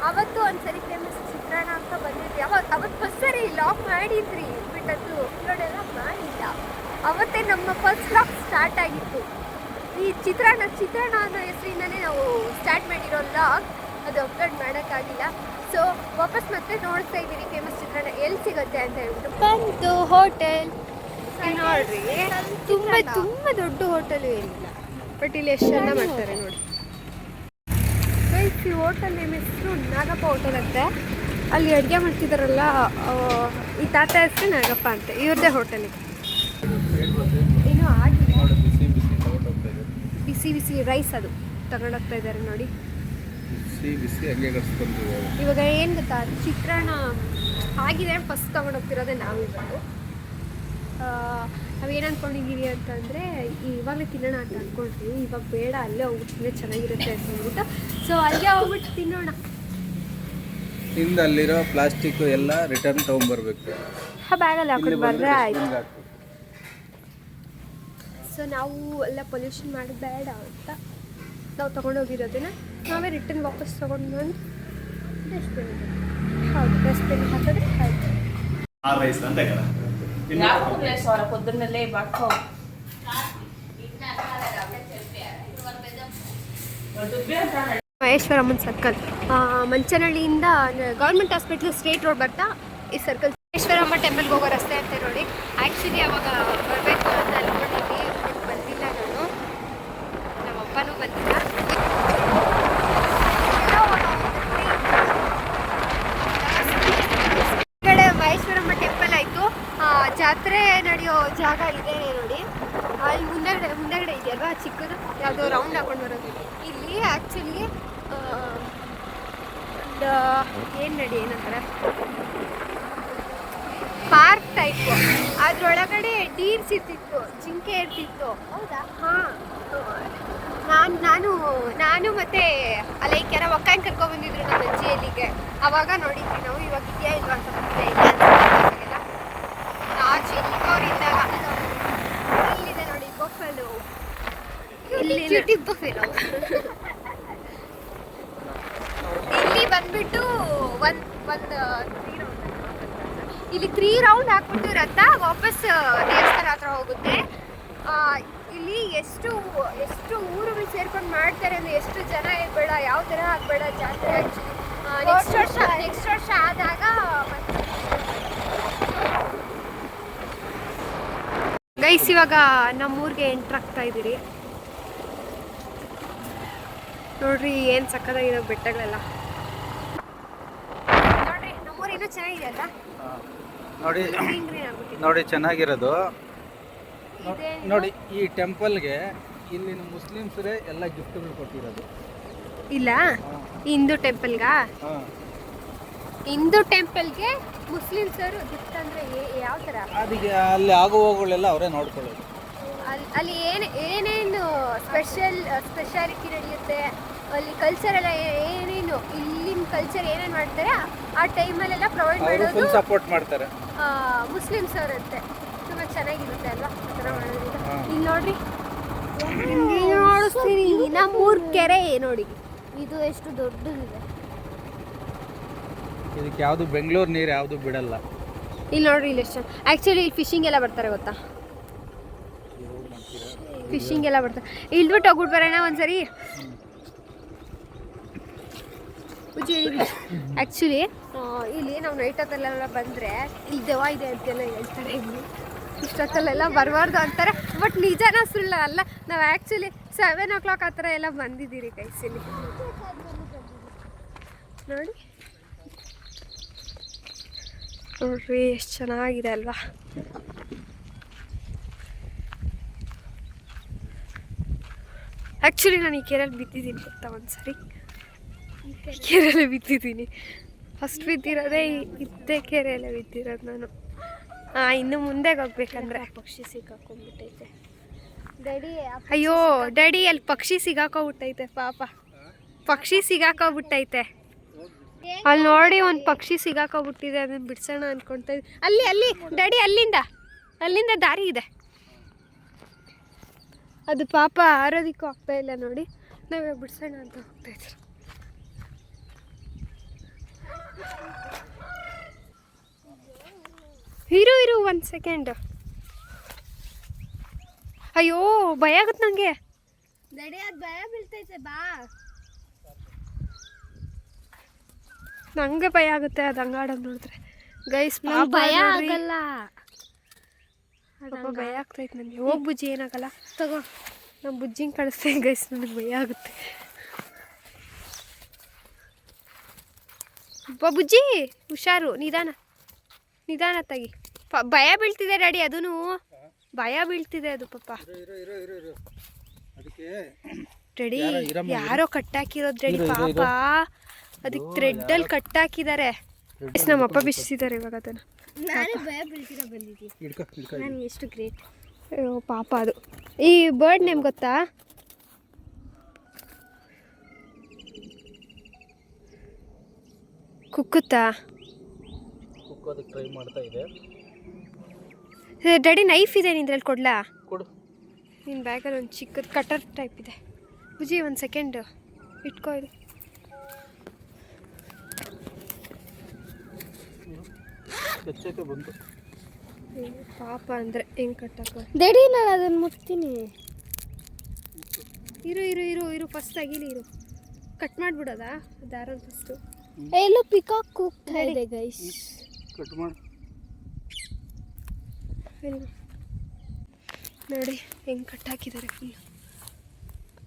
ಅವತ್ತು ಒಂದ್ಸರಿ ಫೇಮಸ್ ಚಿತ್ರಾನ್ನ ಅಂತ ಬಂದಿದ್ವಿ. ಅವತ್ತು ಫಸ್ಟ್ ಸರಿ ಲಾಕ್ ಮಾಡಿದ್ರಿ, ಬಿಟ್ಟದ್ದು ಅಪ್ಲೋಡ್ ಎಲ್ಲ ಮಾಡಿಲ್ಲ. ಅವತ್ತೇ ನಮ್ಮ ಫಸ್ಟ್ ಲಾಕ್ ಸ್ಟಾರ್ಟ್ ಆಗಿತ್ತು. ಈ ಚಿತ್ರಾನ್ನ ಅನ್ನೋ ಹೆಸರಿಂದನೇ ನಾವು ಸ್ಟಾರ್ಟ್ ಮಾಡಿರೋ ಲಾಗ್, ಅದು ಅಪ್ಲೋಡ್ ಮಾಡೋಕ್ಕಾಗಿಲ್ಲ. ಸೊ ವಾಪಸ್ ಮತ್ತೆ ನೋಡ್ತಾ ಇದ್ದೀವಿ ಫೇಮಸ್ ಚಿತ್ರಾನ್ನ ಎಲ್ಲಿ ಸಿಗುತ್ತೆ ಅಂತ ಹೇಳ್ಬಿಟ್ಟು. ಬಂತು ಹೋಟೆಲ್ ನೋಡ್ರಿ, ತುಂಬ ದೊಡ್ಡ ಹೋಟೆಲ್ ಏನಿಲ್ಲ, ಬಟ್ ಇಲ್ಲಿ ಎಷ್ಟು ಜನ ಮಾಡ್ತಾರೆ ನೋಡಿ. ಈ ಹೋಟೆಲ್ ನೇಮ್ ಹೆಸರು ನಾಗಪ್ಪ ಹೋಟೆಲ್ ಅಂತೆ. ಅಲ್ಲಿ ಅಡುಗೆ ಮಾಡ್ತಿದ್ದಾರಲ್ಲ ಈ ತಾತ ಹೆಸರು ನಾಗಪ್ಪ ಅಂತೆ, ಇವ್ರದ್ದೇ ಹೋಟೆಲ್. ಏನೋ ಆಗಿಲ್ಲ, ಬಿಸಿ ಬಿಸಿ ರೈಸ್ ಅದು ತಗೊಂಡೋಗ್ತಾ ಇದ್ದಾರೆ ನೋಡಿ. ಇವಾಗ ಏನು ಗೊತ್ತಾ, ಚಿತ್ರಾನ್ನ ಆಗಿದೆ ಫಸ್ಟ್ ತಗೊಂಡೋಗ್ತಿರೋದೇ ನಾವು. ಇವತ್ತು ನಾವೇನು ಅಂದ್ಕೊಂಡಿದ್ದೀವಿ ಅಂತಂದರೆ ಇವಾಗಲೇ ತಿನ್ನೋಣ ಅಂತ ಅಂದ್ಕೊಂಡ್ವಿ. ಇವಾಗ ಬೇಡ, ಅಲ್ಲೇ ಹೋಗ್ಬಿಟ್ಟು ಚೆನ್ನಾಗಿರುತ್ತೆ ಅಂತ ಹೇಳ್ಬಿಟ್ಟು ಸೊ ಅಲ್ಲೇ ಹೋಗ್ಬಿಟ್ಟು ತಿನ್ನೋಣ. ಹಿಂದೆ ಅಲ್ಲಿರೋ ಪ್ಲಾಸ್ಟಿಕ್ ಎಲ್ಲ ರಿಟರ್ನ್ ತೊಗೊಂಬರ್ಬೇಕು, ಬ್ಯಾಗಲ್ಲಿ ಹಾಕೊಂಡು ಬಂದರೆ ಆಯ್ತು. ಸೊ ನಾವು ಎಲ್ಲ ಪೊಲ್ಯೂಷನ್ ಮಾಡೋದು ಬೇಡ ಅಂತ ನಾವು ತೊಗೊಂಡೋಗಿರೋದನ್ನ ನಾವೇ ರಿಟರ್ನ್ ವಾಪಸ್ ತೊಗೊಂಡು ಬಂದು ಡಸ್ಟ್ಬಿನ್, ಹೌದು ಡಸ್ಟ್ಬಿನ್ ಹಾಕಿದ್ರೆ ಆಯಿತು. పొద్దున్నలే పట్టుకో ಮಹೇಶ್ವರಮ್ಮನ ಸರ್ಕಲ್, ಮಂಚನಹಳ್ಳಿಯಿಂದ ಗೌರ್ಮೆಂಟ್ ಹಾಸ್ಪಿಟ್ಲ್ ಸ್ಟ್ರೇಟ್ ರೋಡ್ ಬರ್ತಾ ಈ ಸರ್ಕಲ್ ಮಹೇಶ್ವರಮ್ಮ ಟೆಂಪಲ್ಗೆ ಹೋಗೋ ರಸ್ತೆ ಅಂತ ನೋಡಿ. ಆ್ಯಕ್ಚುಲಿ ಅವಾಗ ಬರಬೇಕು ಅಂತ ಅಂದ್ಕೊಂಡಿದ್ವಿ, ಬಟ್ ಬಂದಿಲ್ಲ ನಾನು, ನಮ್ಮಪ್ಪನೂ ಬಂದಿಲ್ಲ. ಈ ಕಡೆ ಮಹೇಶ್ವರಮ್ಮ ಟೆಂಪಲ್ ಆಯಿತು. ಜಾತ್ರೆ ನಡೆಯೋ ಜಾಗ ಇದೆ ನೋಡಿ, ಅಲ್ಲಿ ಮುಂದಗಡೆ ಇದೆಯಲ್ವಾ ಚಿಕ್ಕದು, ಯಾವುದೋ ರೌಂಡ್ ಹಾಕೊಂಡು ಬರೋದು. ಇಲ್ಲಿ ಆ್ಯಕ್ಚುಲಿ ಒಂದು ಏನಂತಾರೆ ಪಾರ್ಕ್ ಟೈಪು, ಅದರೊಳಗಡೆ ಡೀರ್ಸ್ ಇರ್ತಿತ್ತು, ಜಿಂಕೆ ಇರ್ತಿತ್ತು. ಹೌದಾ? ಹಾಂ, ನಾನು ಮತ್ತೆ ಲೈಕ್ ಯಾರೋ ಒಕ್ಕಾಯನ್ ಕರ್ಕೊಬಂದಿದ್ರು ನಮ್ಮ ಅಜ್ಜಿ ಅಲ್ಲಿಗೆ, ಅವಾಗ ನೋಡಿದ್ವಿ ನಾವು. ಇವಾಗ ಇದೆಯಾ ಇಲ್ವಾ ಅಂತ ಗೊತ್ತಿಲ್ಲ. ನಾವು ಚಿಕ್ಕವರಿದ್ದಾಗ ಇಲ್ಲಿದೆ ನೋಡಿ ಬಫೆಲೋ, ಇಲ್ಲಿ ಬಂದ್ಬಿಟ್ಟು ಇಲ್ಲಿ 3 ರೌಂಡ್ ಹಾಕ್ಬಿಟ್ಟು ರಥ ವಾಪಸ್ ದೇವಸ್ಥಾನ ಹತ್ರ ಹೋಗುತ್ತೆ. ಇಲ್ಲಿ ಎಷ್ಟು ಊರುಗಳು ಸೇರ್ಕೊಂಡು ಮಾಡ್ತಾರೆ ಅಂದರೆ ಎಷ್ಟು ಜನ ಇರಬೇಡ, ಯಾವ ಥರ ಆಗಬೇಡ ಜಾತ್ರೆ. ಆ್ಯಕ್ಚುಲಿ ನೆಕ್ಸ್ಟ್ ವರ್ಷ ಆದಾಗ ಗೈಸ್ ಇವಾಗ ನಮ್ಮೂರಿಗೆ ಎಂಟ್ರ್ ಆಗ್ತಾ ಇದ್ದೀರಿ ನೋಡ್ರಿ, ಏನು ಸಕ್ಕತ್ತಾಗಿರೋ ಬೆಟ್ಟಗಳೆಲ್ಲ ನೋಡ್ರಿ. ನಮ್ಮೂರು ಇನ್ನೂ ಚೆನ್ನಾಗಿದೆ ಅಲ್ಲ ನೋಡಿ, ಗ್ರೀನ್ ಆಗ್ಬಿಟ್ಟಿದೆ ನೋಡಿ ಚೆನ್ನಾಗಿರೋದು ನೋಡಿ. ಈ ಟೆಂಪಲ್ಗೆ ಇಲ್ಲಿನ ಮುಸ್ಲಿಮ್ಸರೇ ಎಲ್ಲ ಗಿಫ್ಟ್ಗಳು ಕೊಟ್ಟಿರೋದು. ಇಲ್ಲ, ಹಿಂದೂ ಟೆಂಪಲ್ಗಾ? ಹಿಂದೂ ಟೆಂಪಲ್ಗೆ ಮುಸ್ಲಿಮ್ಸರು ಗಿಫ್ಟ್ ಅಂದರೆ ಯಾವ ಥರ? ಅದಕ್ಕೆ ಅಲ್ಲಿ ಆಗೋ ಹೋಗುಗಳೆಲ್ಲ ಅವರೇ ನೋಡ್ಕೊಳ್ಳೋದು. ಅಲ್ಲಿ ಏನೇನು ಸ್ಪೆಷಾಲಿಟಿ ನಡೆಯುತ್ತೆ, ಅಲ್ಲಿ ಕಲ್ಚರ್ ಎಲ್ಲ ಏನೇನು, ಇಲ್ಲಿನ ಕಲ್ಚರ್ ಏನೇನು ಮಾಡ್ತಾರೆ ಆ ಟೈಮಲ್ಲೆಲ್ಲ ಪ್ರೊವೈಡ್ ಮಾಡೋದು ಸಪೋರ್ಟ್ ಮಾಡ್ತಾರೆ ಮುಸ್ಲಿಮ್ಸ್ ಅವರಂತೆ. ತುಂಬ ಚೆನ್ನಾಗಿರುತ್ತೆ ಅಲ್ವಾ ಆ ಥರ ಮಾಡೋದ್ರಿಂದ. ಇಲ್ಲಿ ನೋಡ್ರಿ, ನೋಡಿಸ್ತೀನಿ ನಮ್ಮೂರು ಕೆರೆ ನೋಡಿ, ಇದು ಎಷ್ಟು ದೊಡ್ಡದಿದೆ. ಇದಕ್ಕೆ ಯಾವುದು ಬೆಂಗಳೂರು ನೀರು ಯಾವುದು ಬಿಡಲ್ಲ. ಇಲ್ಲಿ ನೋಡ್ರಿ, ಇಲ್ಲಿ ಎಷ್ಟು ಆ್ಯಕ್ಚುಲಿ ಇಲ್ಲಿ ಫಿಶಿಂಗ್ ಎಲ್ಲ ಬರ್ತಾರೆ ಗೊತ್ತಾ, ಫಿಶಿಂಗ್ ಎಲ್ಲ ಬರ್ತಾರೆ. ಇಲ್ಬಿಟ್ಟು ಹೋಗ್ಬಿಟ್ಟು ಬರೋಣ ಒಂದ್ಸರಿ. ಆ್ಯಕ್ಚುಲಿ ಇಲ್ಲಿ ನಾವು ನೈಟ್ ಹೊತ್ತಲ್ಲೆಲ್ಲ ಬಂದರೆ ಇಲ್ಲಿ ದೆವ್ವ ಇದೆ ಅಂತೆಲ್ಲ ಹೇಳ್ತಾರೆ. ಇಲ್ಲಿ ಇಷ್ಟೊತ್ತಲ್ಲೆಲ್ಲ ಬರಬಾರ್ದು ಅಂತಾರೆ, ಬಟ್ ನಿಜನ ಸುಳ್ಳ ಅಲ್ಲ. ನಾವು ಆ್ಯಕ್ಚುಲಿ 7 o'clock ಆ ಥರ ಎಲ್ಲ ಬಂದಿದ್ದೀರಿ ಕೈಸಲ್ಲಿ ನೋಡಿ. ನೋಡ್ರಿ ಎಷ್ಟು ಚೆನ್ನಾಗಿದೆ ಅಲ್ವಾ. ಆ್ಯಕ್ಚುಲಿ ನಾನು ಈ ಕೆರೆಯಲ್ಲಿ ಬಿದ್ದಿದ್ದೀನಿ ಗೊತ್ತಾ, ಒಂದ್ಸರಿ ಕೆರೆಯಲ್ಲಿ ಬಿದ್ದಿದ್ದೀನಿ. ಫಸ್ಟ್ ಬಿದ್ದಿರೋದೇ ಇದ್ದೇ ಕೆರೆಯಲ್ಲೇ ಬಿದ್ದಿರೋದು ನಾನು. ಇನ್ನು ಮುಂದೆ ಹೋಗ್ಬೇಕಂದ್ರೆ ಪಕ್ಷಿ ಸಿಕ್ಕಾಕೊಂಡ್ಬಿಟ್ಟೈತೆ ಡ್ಯಾಡಿ. ಅಯ್ಯೋ ಡ್ಯಾಡಿ, ಅಲ್ಲಿ ಪಕ್ಷಿ ಸಿಗಾಕೋಬಿಟ್ಟೈತೆ ಪಾಪ. ಪಕ್ಷಿ ಸಿಗಾಕೋಬಿಟ್ಟೈತೆ ಅಲ್ಲಿ ನೋಡಿ, ಒಂದು ಪಕ್ಷಿ ಸಿಗಾಕೋಬಿಟ್ಟಿದೆ. ಅದನ್ನ ಬಿಡ್ಸೋಣ ಅನ್ಕೊಳ್ತಾ ಇದ್ದೆ. ಅಲ್ಲಿ ಡ್ಯಾಡಿ, ಅಲ್ಲಿಂದ ದಾರಿ ಇದೆ. ಅದು ಪಾಪ ಆರೋದಿಕ್ಕೂ ಆಗ್ತಾ ಇಲ್ಲ ನೋಡಿ. ನಾವೇ ಬಿಡ್ಸೋಣ ಅಂತ ಹೋಗ್ತಾ ಇದ್ರು. ಇರು 1 ಸೆಕೆಂಡ್. ಅಯ್ಯೋ ಭಯ ಆಗುತ್ತೆ ನನಗೆ. ಡ್ಯಾಡಿ ಅದು ಭಯ ಬೀಳ್ತೈತೆ ಬಾ. ನಂಗೆ ಭಯ ಆಗುತ್ತೆ ಅದು ಹಂಗಾಡೋದು ನೋಡಿದ್ರೆ. ಗೈಸ್ ಭಯ ಆಗಲ್ಲ, ಪಾಪ ಭಯ ಆಗ್ತೈತೆ ನನಗೆ. ಹೋಗಿ ಬುಜ್ಜಿ, ಏನಾಗಲ್ಲ ತಗೋ. ನಮ್ಮ ಬುಜ್ಜಿಂಗ್ ಕಳಿಸ್ತೇನೆ ಗೈಸ್, ನನಗೆ ಭಯ ಆಗುತ್ತೆ. ಬುಜ್ಜಿ ಹುಷಾರು, ನಿಧಾನ ತೆಗಿ. ಭಯ ಬೀಳ್ತಿದೆ ಡ್ಯಾಡಿ, ಅದೂ ಭಯ ಬೀಳ್ತಿದೆ ಅದು ಪಾಪ. ಡ್ಯಾಡಿ ಯಾರೋ ಕಟ್ಟಾಕಿರೋದು ಡ್ಯಾಡಿ ಪಾಪ. ಅದಕ್ಕೆ ಥ್ರೆಡ್ಡಲ್ಲಿ ಕಟ್ಟಾಕಿದ್ದಾರೆ. ನಮ್ಮಪ್ಪ ಬಿಡಿಸಿದ್ದಾರೆ ಇವಾಗ ಅದನ್ನು. ನಾನು ಭಯ ಬೀಳ್ತೀರ ಬಂದಿದ್ದೀನಿ. ನಾನು ಎಷ್ಟು ಗ್ರೇಟ್. ಅಯ್ಯೋ ಪಾಪ ಅದು. ಈ ಬರ್ಡ್ ನೇಮ್ ಗೊತ್ತಾ? ಕುಕ್ಕುತ್ತಾ? ಕುಕ್ಕೋದಕ್ಕೆ ಟ್ರೈ ಮಾಡ್ತಾ ಇದೆ. ಡ್ಯಾಡಿ ನೈಫ್ ಇದೆ ನಿಂದ್ರಲ್ಲಿ, ಕೊಡ್ಲಾ? ಕೊಡು. ನಿನ್ನ ಬ್ಯಾಗಲ್ಲಿ ಒಂದು ಚಿಕ್ಕದು ಕಟರ್ ಟೈಪ್ ಇದೆ. ಬುಜ್ಜಿ 1 ಸೆಕೆಂಡ್ ಇಟ್ಕೋ. ಇದು ಕಚ್ಚಕ್ಕೆ ಬಂತು ಪಾಪ ಅಂದರೆ ಹೆಂಗೆ ಕಟ್ಟಕ್ಕೆ. ಡ್ಯಾಡಿ ನಾನು ಅದನ್ನು ಮುಟ್ತೀನಿ. ಇರು ಫಸ್ಟ್ ತೆಗೀಲಿ. ಕಟ್ ಮಾಡಿಬಿಡೋದಾ ದಾರ ಫಸ್ಟು? ಎಲ್ಲೋ ಪಿಕಾಕ್ ಕೂಗ್ತಾ ಇದೆ ಗೈಸ್. ಕಟ್ ಮಾಡಿ ನೋಡಿ ಹೆಂಗೆ ಕಟ್ಟಾಕಿದ್ದಾರೆ ಫುಲ್.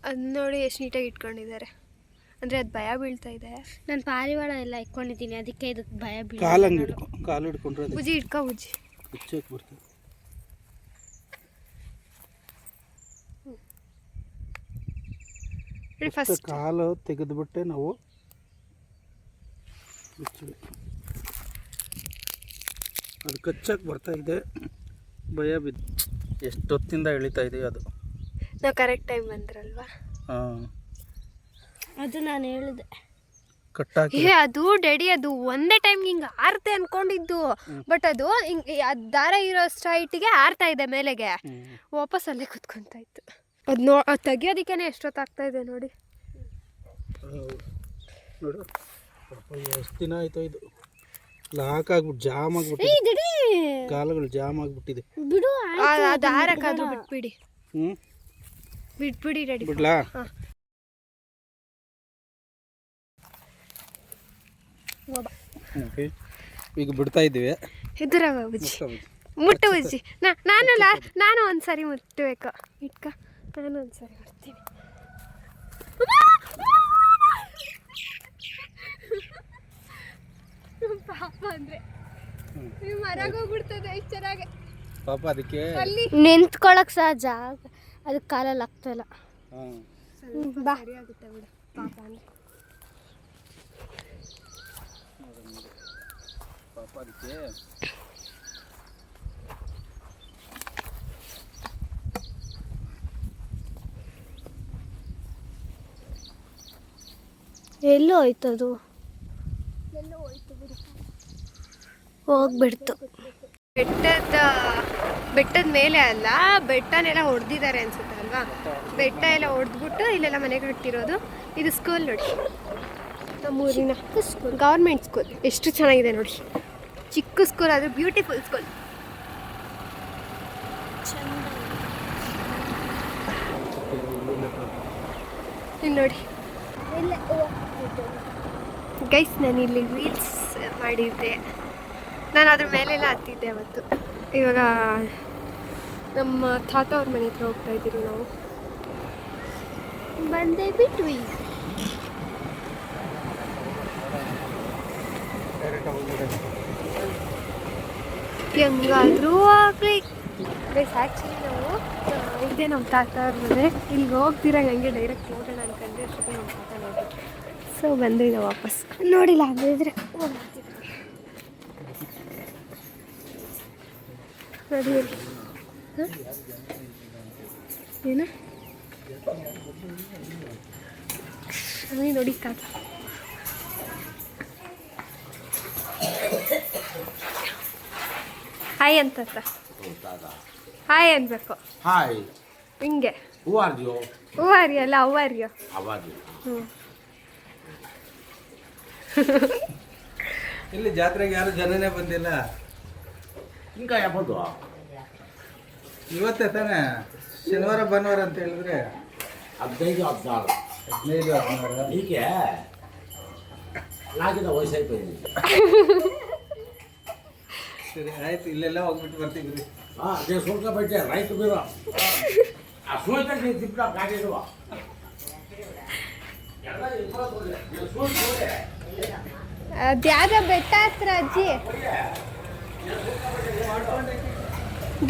ಅದು ನೋಡಿ ಎಷ್ಟು ನೀಟಾಗಿ ಇಟ್ಕೊಂಡಿದ್ದಾರೆ. ಅಂದರೆ ಅದು ಭಯ ಬೀಳ್ತಾ ಇದೆ. ನಾನು ಪಾರಿವಾಳ ಎಲ್ಲ ಇಟ್ಕೊಂಡಿದ್ದೀನಿ, ಅದಕ್ಕೆ ಇದಕ್ಕೆ ಭಯ ಬೀಳ. ಕಾಲು ಹಿಡ್ಕೊಂಡ್ರೆ ಬುಜ್ಜಿ ಇಟ್ಕೋ ಬುಜ್ಜಿ. ಹುಚ್ಚಕ್ಕೆ ಬರ್ತದೆ. ಫಸ್ಟ್ ಕಾಲು ತೆಗೆದುಬಿಟ್ಟೆ ನಾವು ಅದು ಕಚ್ಚಕ್ಕೆ ಬರ್ತಾ ಇದೆ. ಭಯ ಬಿದ್ದು ಎಷ್ಟೊತ್ತಿಂದ ಎಳಿತಾ ಇದೆ ಅದು. ನಾವು ಕರೆಕ್ಟ್ ಟೈಮ್ ಬಂದ್ರಲ್ವಾ? ಹಾಂ, ಅದು ನಾನು ಹೇಳಿದೆ ಕಟ್ಟಾಕಿ. ಅದು ಡ್ಯಾಡಿ ಅದು ಒಂದೇ ಟೈಮ್ ಹಿಂಗೆ ಆರ್ತೆ ಅನ್ಕೊಂಡಿದ್ದು. ಬಟ್ ಅದು ಹಿಂಗೆ ದಾರ ಇರೋ ಹೈಟಿಗೆ ಆರ್ತಾ ಇದೆ ಮೇಲೆಗೆ. ವಾಪಸ್ ಅಲ್ಲೇ ಕುತ್ಕೊಂತ ಇತ್ತು. ಅದು ತೆಗಿಯೋದಕ್ಕೇನೆ ಎಷ್ಟೊತ್ತಾಗ್ತಾ ಇದೆ ನೋಡಿ. ನೋಡು ಎಷ್ಟು ದಿನ ಆಯ್ತು ಇದು ಲಾಕ್ ಆಗ್ಬಿಟ್ಟು ಜಾಮ್ ಆಗ್ಬಿಟ್ಟಿದೆ. ಕಾಲುಗಳು ಜಾಮ್ ಆಗ್ಬಿಟ್ಟಿದೆ. ಬಿಡು. ದಾರಕ್ಕಾದ್ರೂ ಬಿಟ್ಬಿಡಿ. ಬಿಟ್ಬಿಡಿ ಡ್ಯಾಡಿ. ಬಿಡ್ಲಾ? ಈಗ ಬಿಡ್ತಾ ಇದ್ದೀವಿ. ಎದುರವ ಬುಜ್ಜಿ, ಮುಟ್ಟು ಬುಜ್ಜಿ. ನಾನು ಒಂದ್ಸರಿ ಮುಟ್ಟಬೇಕು. ಇಟ್ಕ, ನಾನು ಒಂದ್ಸರಿ ಮುಟ್ತೀನಿ. ಪಾಪ ಅಂದ್ರೆ ಮರಗೆ ಹೋಗ್ಬಿಡ್ತದೆ ಇಷ್ಟು ಚೆನ್ನಾಗಿ. ಪಾಪ ಅದಕ್ಕೆ ನಿಂತ್ಕೊಳಕ್ ಸಹ ಜಾಗ ಅದಕ್ಕೆ ಕಾಲಲ್ಲಿ ಆಗ್ತಾಯಿಲ್ಲ. ಬಾ, ಸರಿ ಆಗುತ್ತೆ ಬಿಡು. ಪಾಪ ಅಂದ್ರೆ ಪಾಪ ಅದಕ್ಕೆ ಎಲ್ಲೋ ಹೋಯ್ತದು, ಹೋಗ್ಬಿಡ್ತು. ಬೆಟ್ಟದ ಮೇಲೆ ಅಲ್ಲ, ಬೆಟ್ಟನೆಲ್ಲ ಹೊಡೆದಿದ್ದಾರೆ ಅನ್ಸುತ್ತೆ ಅಲ್ವಾ? ಬೆಟ್ಟ ಎಲ್ಲ ಹೊಡೆದ್ಬಿಟ್ಟು ಇಲ್ಲೆಲ್ಲ ಮನೆ ಕಟ್ಟಿರೋದು. ಇದು ಸ್ಕೂಲ್ ನೋಡಿ, ನಮ್ಮೂರಿನ ಸ್ಕೂಲ್, ಗೌರ್ಮೆಂಟ್ ಸ್ಕೂಲ್. ಎಷ್ಟು ಚೆನ್ನಾಗಿದೆ ನೋಡಿ. ಚಿಕ್ಕ ಸ್ಕೂಲ್ ಆದರೂ ಬ್ಯೂಟಿಫುಲ್ ಸ್ಕೂಲ್. ಇಲ್ಲಿ ನೋಡಿ ಗೈಸ್, ನಾನು ಇಲ್ಲಿ ರೀಲ್ಸ್ ಮಾಡಿದ್ದೆ. ನಾನು ಅದ್ರ ಮೇಲೆಲ್ಲ ಹತ್ತಿದ್ದೆ ಅವತ್ತು. ಇವಾಗ ನಮ್ಮ ತಾತ ಅವ್ರ ಮನೆ ಹತ್ರ ಹೋಗ್ತಾ ಇದ್ದೀವಿ ನಾವು. ಬಂದೇ ಬಿಟ್ವಿ. ಹೆಂಗಾದ್ರೂ ಆಗಲಿ ಗೈಸ್. ಆ್ಯಕ್ಚುಲಿ ನಾವು ಇದೇ ನಮ್ಮ ತಾತ ಅವ್ರ ಮನೆ. ಇಲ್ಲಿಗೆ ಹೋಗ್ತಿರಂಗೆ ಹಂಗೆ ಡೈರೆಕ್ಟ್ ನೋಡೋಣ ಅನ್ಕೊಂಡ್ರೆ ಅಷ್ಟೊತ್ತಿಗೆ ನಮ್ಮ ತಾತ ನೋಡಿ ಸೊ ಬಂದ್ರಿ ನಾವು ವಾಪಸ್. ನೋಡಿಲ್ಲ ಅಂದಿದ್ರೆ ನೋಡಿ ಏನು ನೋಡಿ ತಾತ ಹಾಯ್ ಅಂತ ಹಾಯ್ ಅನ್ಬೇಕು. Hi, ಹಿಂಗೆ who are you? ಹೂವಾರಿಯೋ ಅಲ್ಲ ಹೂವಾರಿಯೋ. How are you? ಹ್ಞೂ ಇಲ್ಲಿ ಜಾತ್ರೆಗೆ ಯಾರು ಜನನೇ ಬಂದಿಲ್ಲ. ఇంకా ಯಾವುದು ಇವತ್ತೇ ತಾನೇ ಶನಿವಾರ ಭಾನುವಾರ ಅಂತ ಹೇಳಿದ್ರೆ 15 16 15 16 ಹೀಗೆ ನಾಗಿನ ವಯಸ್ಸಾಯ್ತು. ಸರಿ ಆಯ್ತು, ಇಲ್ಲೆಲ್ಲ ಹೋಗ್ಬಿಟ್ಟು ಬರ್ತೀವಿ. ಅದೇ ಸ್ವಲ್ಪ ಬೈತೆ ರೈತ ಬೀರ ಆ ಸೋಯ್ತ ತಿಪ್ಪ ಕಾಡಿರುವ ಅದ್ಯಾವುದೋ ಬೆಟ್ಟ ಹತ್ರ ಅಜ್ಜಿ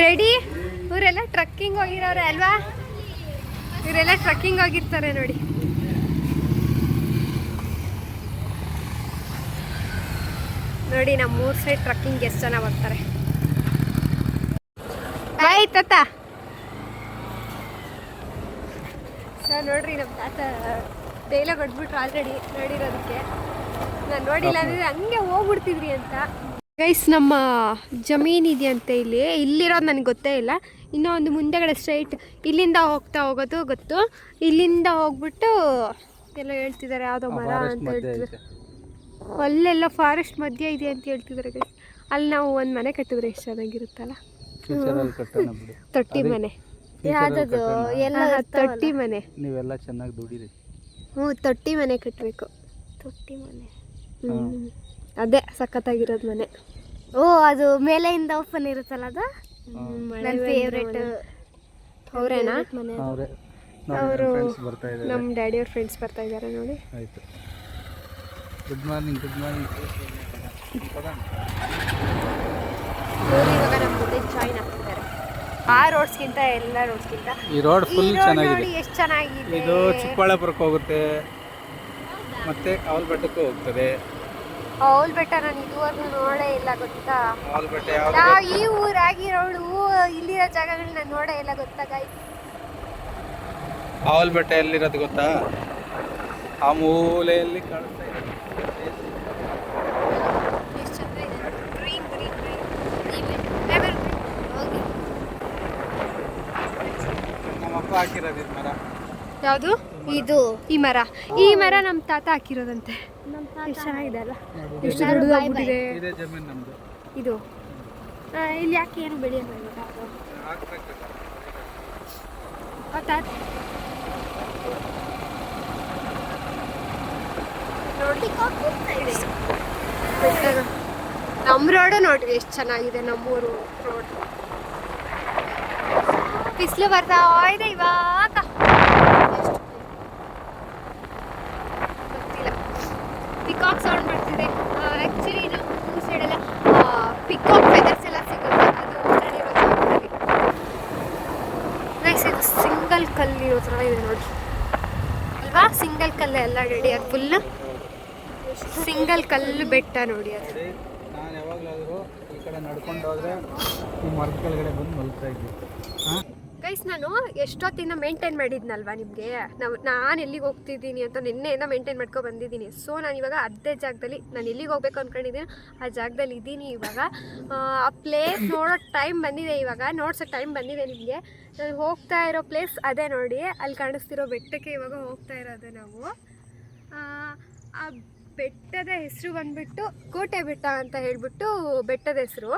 ಡ್ಯಾಡಿ ಇವರೆಲ್ಲ ಟ್ರಕ್ಕಿಂಗ್ ಹೋಗಿರೋರೆ ಅಲ್ವಾ? ಇವರೆಲ್ಲ ಟ್ರಕ್ಕಿಂಗ್ ಹೋಗಿರ್ತಾರೆ ನೋಡಿ. ನೋಡಿ ನಮ್ಮ 3 ಸೈಡ್ ಟ್ರಕ್ಕಿಂಗ್ ಎಷ್ಟು ಜನ ಬರ್ತಾರೆ. ಬಾಯ್ ತಾತ. ಸರ್ ನೋಡ್ರಿ ನಮ್ಮ ತಾತ ಡೈಲಾಗ್ ಹೊಡ್ಬಿಟ್ರು ಆಲ್ರೆಡಿ ನೋಡಿರೋದಕ್ಕೆ. ನಾನು ನೋಡಿಲ್ಲ ಅಂದರೆ ಹಂಗೆ ಹೋಗ್ಬಿಡ್ತಿದ್ರಿ ಅಂತ. ಗೈಸ್ ನಮ್ಮ ಜಮೀನು ಇದೆಯಂತೆ ಇಲ್ಲಿರೋದು ನನಗೆ ಗೊತ್ತೇ ಇಲ್ಲ. ಇನ್ನೂ ಒಂದು ಮುಂದೆಗಡೆ ಸ್ಟ್ರೈಟ್ ಇಲ್ಲಿಂದ ಹೋಗೋದು ಗೊತ್ತು. ಇಲ್ಲಿಂದ ಹೋಗ್ಬಿಟ್ಟು ಎಲ್ಲ ಹೇಳ್ತಿದ್ದಾರೆ ಯಾವುದೋ ಮರ ಅಂತ ಹೇಳ್ತಿದ್ದಾರೆ. ಅಲ್ಲೆಲ್ಲ ಫಾರೆಸ್ಟ್ ಮಧ್ಯೆ ಇದೆ ಅಂತ ಹೇಳ್ತಿದ್ದಾರೆ ಗೈಸ್. ಅಲ್ಲಿ ನಾವು ಒಂದು ಮನೆ ಕಟ್ಟಿದ್ರೆ ಎಷ್ಟು ಚೆನ್ನಾಗಿರುತ್ತಲ್ಲ. ತೊಟ್ಟಿ ಮನೆ ಯಾವ್ದದು ಎಲ್ಲ ತೊಟ್ಟಿ ಮನೆ. ನೀವೆಲ್ಲ ಚೆನ್ನಾಗಿ ದುಡಿರಿ. ಹ್ಞೂ ತೊಟ್ಟಿ ಮನೆ ಕಟ್ಟಬೇಕು. ತೊಟ್ಟಿ ಮನೆ. ಅದೇ ಸಖತ್ತಾಗಿರೋದು ಮನೆ. ಓ ಅದು ಮೇಲೆಯಿಂದ ಓಪನ್ ಇರುತ್ತಲ್ಲ ಅದು ನನ್ನ ಫೇವ್ರೆಟ್. ಅವರೇನಾ? ಅವರೇ ಅವರು ಬರ್ತಾ ಇದ್ದಾರೆ. ನಮ್ಮ ಡ್ಯಾಡಿಯವ್ರ ಫ್ರೆಂಡ್ಸ್ ಬರ್ತಾ ಇದ್ದಾರೆ ನೋಡಿ. ಆಯಿತು, ಗುಡ್ ಮಾರ್ನಿಂಗ್. Good morning. ಇವರು ಇವಾಗ ನಮ್ಮ ಜೊತೆ ಜಾಯಿನ್ ಆಗ್ತಿದ್ದಾರೆ. ಆ ರೋಡ್ಸ್ಗಿಂತ ಎಲ್ಲ ರೋಡ್ಸ್ಗಿಂತ ಈ ರೋಡ್ ಫುಲ್ ಚೆನ್ನಾಗಿದೆ. ನೋಡಿ ಎಷ್ಟು ಚೆನ್ನಾಗಿದೆ. ಇದು ಚಿಕ್ಕಬಳ್ಳಾಪುರಕ್ಕೆ ಹೋಗುತ್ತೆ, ಮತ್ತೆ ಅವಲಬೆಟ್ಟಕ್ಕೂ ಹೋಗ್ತದೆ. ಅವಲ್ ಬೆಟ್ಟ ನಾನು ಇದುವರೆಗೂ ನೋಡೇ ಇಲ್ಲ ಗೊತ್ತಾ. ಅವಲಬೆಟ್ಟ ನಾವು ಈ ಊರಾಗಿರೋಳು ಇಲ್ಲಿರೋ ಜಾಗಗಳನ್ನ ನಾನು ನೋಡೇ ಇಲ್ಲ ಗೊತ್ತಾ ಗಾಯ್ಸ್. ಅವಲಬೆಟ್ಟ ಎಲ್ಲಿರೋದು ಗೊತ್ತಾ? ಆ ಮೂಲೆಯಲ್ಲಿ ಕಾಣಿಸ್ತಾ ಇದೆ. ಎಷ್ಟು ಚಂದ ಇದೆ. ಗ್ರೀನ್ ಗ್ರೀನ್ ಹೋಗಿ. ನಮ್ಮಪ್ಪ ಹಾಕಿರೋದು ಇದು ಮರ. ಯಾವುದು ಇದು ಈ ಮರ ನಮ್ಮ ತಾತ ಹಾಕಿರೋದಂತೆ. ಎಷ್ಟು ಚೆನ್ನಾಗಿದೆ ಅಲ್ಲ, ಎಷ್ಟು ದೊಡ್ಡದಾಗ್ಬಿಟ್ಟಿದೆ ಇದೇ ಜಮೀನು ನಮ್ಮದು. ಇದು. ಇಲ್ಲಿ ಯಾಕೆ ಏನು ಬೆಳೆಯಲ್ಲ ಇವಾಗ ಹಾಕ್ಬೇಕು. ತಾತ ನೋಡಿ ನಮ್ಮ ರೋಡು ನೋಡ್ರಿ ಎಷ್ಟು ಚೆನ್ನಾಗಿದೆ. ನಮ್ಮೂರು ರೋಡ್ ಬಿಸಿಲು ಬರ್ತಾ ಇದೆ ಇವಾಗ. ಗೊತ್ತಿಲ್ಲ. ಪಿಕಾಕ್ ಸೌಂಡ್ ಬರ್ತಿದೆ. ಆ್ಯಕ್ಚುಲಿ ನಮ್ಮ ಸೈಡೆಲ್ಲ ಪಿಕಾಕ್ ಫೆದರ್ಸ್ ಎಲ್ಲ ಸಿಗುತ್ತೆ. ಅದು ಓಡಾಡಿರೋ ಜಾಗದಲ್ಲಿ ನೈಸ್. ಇದು ಸಿಂಗಲ್ ಕಲ್ಲಿರೋ ಥರ ಇದೆ ನೋಡಿ ಅಲ್ವಾ? ಸಿಂಗಲ್ ಕಲ್ಲು ಎಲ್ಲ ರೆಡಿ. ಅದು ಫುಲ್ ಸಿಂಗಲ್ ಕಲ್ಲು ಬೆಟ್ಟ ನೋಡಿ. ಅದು ನಾನು ಯಾವಾಗಲಾದರೂ ಈ ಕಡೆ ನಡ್ಕೊಂಡು ಹೋದರೆ ಈ ಮರದ ಕೆಳಗಡೆ ಬಂದು ಮಲ್ತಾ ಇದ್ವಿ. ಗೈಸ್ ನಾನು ಎಷ್ಟೊತ್ತಿಂದ ಮೇಂಟೈನ್ ಮಾಡಿದ್ನಲ್ವಾ ನಿಮಗೆ, ನಾನು ಎಲ್ಲಿಗೆ ಹೋಗ್ತಿದ್ದೀನಿ ಅಂತ ನಿನ್ನೆಯಿಂದ ಮೇಂಟೈನ್ ಮಾಡ್ಕೊಂಡು ಬಂದಿದ್ದೀನಿ. ಸೊ ನಾನು ಇವಾಗ ಅದೇ ಜಾಗದಲ್ಲಿ ನಾನು ಎಲ್ಲಿಗೆ ಹೋಗ್ಬೇಕು ಅಂದ್ಕೊಂಡಿದ್ದೀನಿ ಆ ಜಾಗದಲ್ಲಿ ಇದ್ದೀನಿ ಇವಾಗ. ಆ ಪ್ಲೇಸ್ ನೋಡೋ ಟೈಮ್ ಬಂದಿದೆ, ಇವಾಗ ನೋಡ್ಸೋ ಟೈಮ್ ಬಂದಿದೆ ನಿಮಗೆ. ನಾನು ಹೋಗ್ತಾ ಇರೋ ಪ್ಲೇಸ್ ಅದೇ ನೋಡಿ, ಅಲ್ಲಿ ಕಾಣಿಸ್ತಿರೋ ಬೆಟ್ಟಕ್ಕೆ ಇವಾಗ ಹೋಗ್ತಾ ಇರೋದು ನಾವು. ಆ ಬೆಟ್ಟದ ಹೆಸರು ಬಂದುಬಿಟ್ಟು ಕೋಟೆ ಬೆಟ್ಟ ಅಂತ ಹೇಳ್ಬಿಟ್ಟು ಬೆಟ್ಟದ ಹೆಸರು.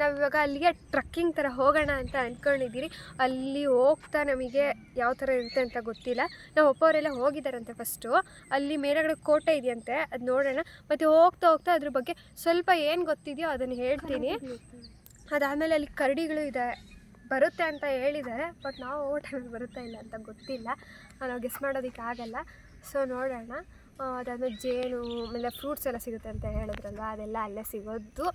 ನಾವಿವಾಗ ಅಲ್ಲಿಗೆ ಟ್ರಕ್ಕಿಂಗ್ ಥರ ಹೋಗೋಣ ಅಂತ ಅಂದ್ಕೊಂಡಿದ್ದೀರಿ. ಅಲ್ಲಿ ಹೋಗ್ತಾ ನಮಗೆ ಯಾವ ಥರ ಇರುತ್ತೆ ಅಂತ ಗೊತ್ತಿಲ್ಲ. ನಾವು ಒಪ್ಪವರೆಲ್ಲ ಹೋಗಿದ್ದಾರಂತೆ ಫಸ್ಟು. ಅಲ್ಲಿ ಮೇಲೆಗಡೆ ಕೋಟೆ ಇದೆಯಂತೆ, ಅದು ನೋಡೋಣ. ಮತ್ತು ಹೋಗ್ತಾ ಹೋಗ್ತಾ ಅದ್ರ ಬಗ್ಗೆ ಸ್ವಲ್ಪ ಏನು ಗೊತ್ತಿದೆಯೋ ಅದನ್ನು ಹೇಳ್ತೀನಿ. ಅದಾದಮೇಲೆ ಅಲ್ಲಿ ಕರಡಿಗಳು ಇದೆ ಬರುತ್ತೆ ಅಂತ ಹೇಳಿದ್ದಾರೆ. ಬಟ್ ನಾವು ಹೋಗೋ ಟೈಮಲ್ಲಿ ಬರುತ್ತಾ ಇಲ್ಲ ಅಂತ ಗೊತ್ತಿಲ್ಲ, ನಾವು ಗೆಸ್ ಮಾಡೋದಕ್ಕೆ ಆಗಲ್ಲ. ಸೊ ನೋಡೋಣ. ಅದಾದಮೇಲೆ ಜೇನು ಆಮೇಲೆ ಫ್ರೂಟ್ಸ್ ಎಲ್ಲ ಸಿಗುತ್ತೆ ಅಂತ ಹೇಳಿದ್ರಲ್ವ, ಅದೆಲ್ಲ ಅಲ್ಲೇ ಸಿಗೋದು.